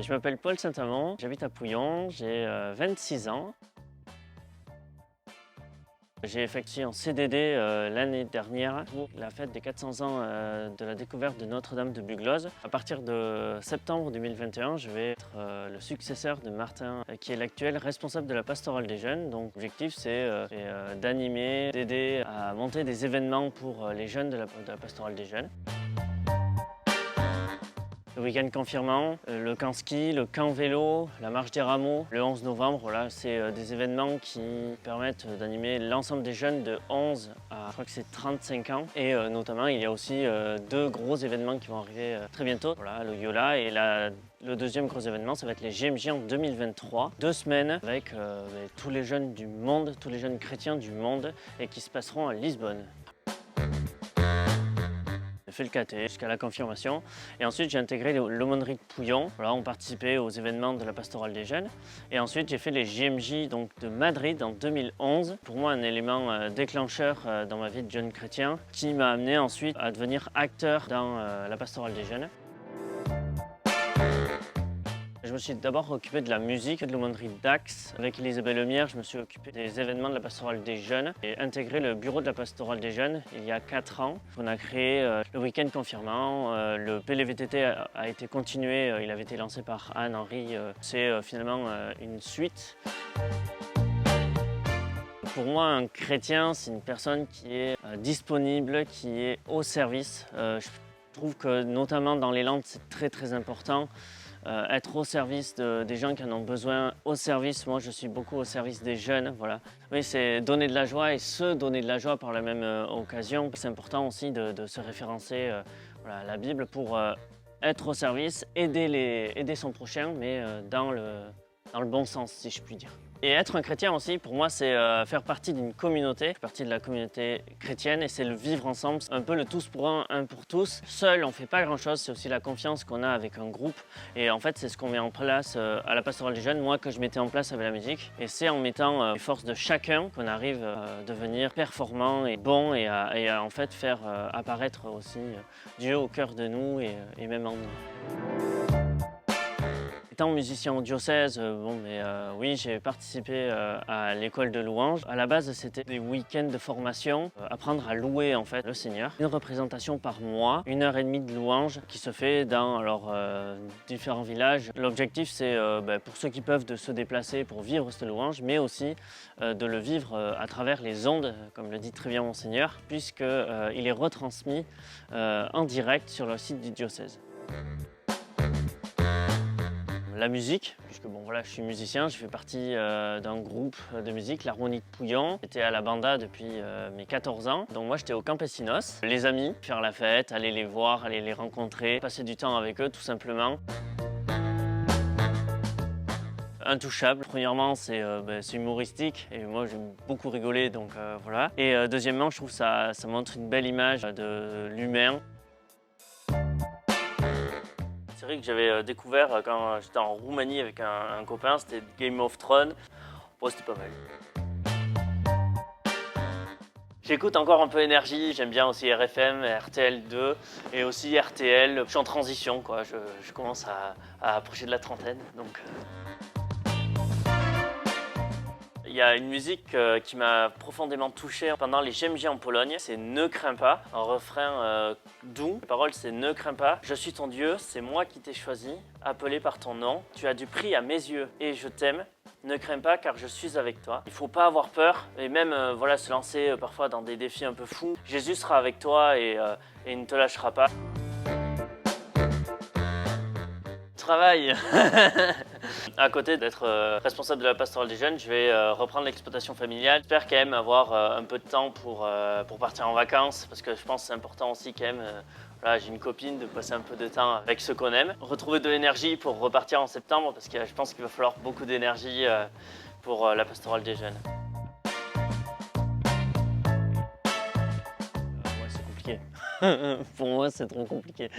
Je m'appelle Paul Saint-Amand, j'habite à Pouillon, j'ai 26 ans. J'ai effectué un CDD l'année dernière pour la fête des 400 ans de la découverte de Notre-Dame de Buglose. À partir de septembre 2021, je vais être le successeur de Martin, qui est l'actuel responsable de la pastorale des jeunes. Donc l'objectif c'est d'animer, d'aider à monter des événements pour les jeunes de la pastorale des jeunes. Le week-end confirmant, le camp ski, le camp vélo, la marche des rameaux, le 11 novembre, voilà, c'est des événements qui permettent d'animer l'ensemble des jeunes de 11 à, je crois que c'est 35 ans. Et notamment, il y a aussi deux gros événements qui vont arriver très bientôt. Voilà, le Yola et le deuxième gros événement, ça va être les JMJ en 2023. 2 semaines avec tous les jeunes du monde, tous les jeunes chrétiens du monde et qui se passeront à Lisbonne. J'ai fait le caté jusqu'à la confirmation et ensuite j'ai intégré l'aumônerie de Pouillon. Voilà, on participait aux événements de la pastorale des jeunes et ensuite j'ai fait les JMJ donc, de Madrid en 2011. Pour moi un élément déclencheur dans ma vie de jeune chrétien qui m'a amené ensuite à devenir acteur dans la pastorale des jeunes. Je me suis d'abord occupé de la musique de l'aumônerie d'Ax. Avec Elisabeth Lemierre, je me suis occupé des événements de la pastorale des jeunes et intégré le bureau de la pastorale des jeunes il y a 4 ans. On a créé le week-end confirmant, le PLVTT a été continué, il avait été lancé par Anne-Henri. C'est finalement une suite. Pour moi, un chrétien, c'est une personne qui est disponible, qui est au service. Je trouve que notamment dans les Landes, c'est très important. Être au service des gens qui en ont besoin, au service, moi je suis beaucoup au service des jeunes, voilà. Oui, c'est donner de la joie et se donner de la joie par la même occasion. C'est important aussi de se référencer voilà, à la Bible pour être au service, aider son prochain, mais dans le bon sens, si je puis dire. Et être un chrétien aussi, pour moi, c'est faire partie d'une communauté, partie de la communauté chrétienne, et c'est le vivre ensemble, un peu le tous pour un pour tous. Seul, on ne fait pas grand-chose, c'est aussi la confiance qu'on a avec un groupe. Et en fait, c'est ce qu'on met en place à la pastorale des jeunes, moi que je mettais en place avec la musique. Et c'est en mettant les forces de chacun qu'on arrive à devenir performant et bon et à en fait faire apparaître aussi Dieu au cœur de nous et même en nous. Étant musicien au diocèse, oui, j'ai participé à l'école de louange. À la base, c'était des week-ends de formation, apprendre à louer en fait le Seigneur. Une représentation par mois, 1h30 de louange qui se fait dans différents villages. L'objectif, c'est pour ceux qui peuvent de se déplacer pour vivre cette louange, mais aussi de le vivre à travers les ondes, comme le dit très bien Monseigneur, puisqu'il est retransmis en direct sur le site du diocèse. La musique, puisque bon voilà, je suis musicien, je fais partie d'un groupe de musique, l'Harmonie de Pouillon. J'étais à la banda depuis mes 14 ans, donc moi j'étais au Campesinos. Les amis, faire la fête, aller les voir, aller les rencontrer, passer du temps avec eux tout simplement. Intouchable, premièrement c'est humoristique et moi j'aime beaucoup rigoler donc voilà. Et deuxièmement je trouve que ça montre une belle image de l'humain. C'est vrai que j'avais découvert quand j'étais en Roumanie avec un copain, c'était Game of Thrones. Bon, c'était pas mal. J'écoute encore un peu Énergie, j'aime bien aussi RFM, RTL2 et aussi RTL. Je suis en transition, quoi. Je commence à approcher de la trentaine, donc... Il y a une musique qui m'a profondément touché pendant les JMJ en Pologne, c'est Ne crains pas, un refrain doux. La parole c'est Ne crains pas, je suis ton Dieu, c'est moi qui t'ai choisi, appelé par ton nom. Tu as du prix à mes yeux et je t'aime. Ne crains pas car je suis avec toi. Il ne faut pas avoir peur et même voilà, se lancer parfois dans des défis un peu fous. Jésus sera avec toi et il ne te lâchera pas. Travail. À côté d'être responsable de la pastorale des jeunes, je vais reprendre l'exploitation familiale. J'espère quand même avoir un peu de temps pour partir en vacances parce que je pense que c'est important aussi quand même. Voilà, j'ai une copine, de passer un peu de temps avec ceux qu'on aime. Retrouver de l'énergie pour repartir en septembre parce que je pense qu'il va falloir beaucoup d'énergie pour la pastorale des jeunes. Ouais, c'est compliqué. Pour moi, c'est trop compliqué.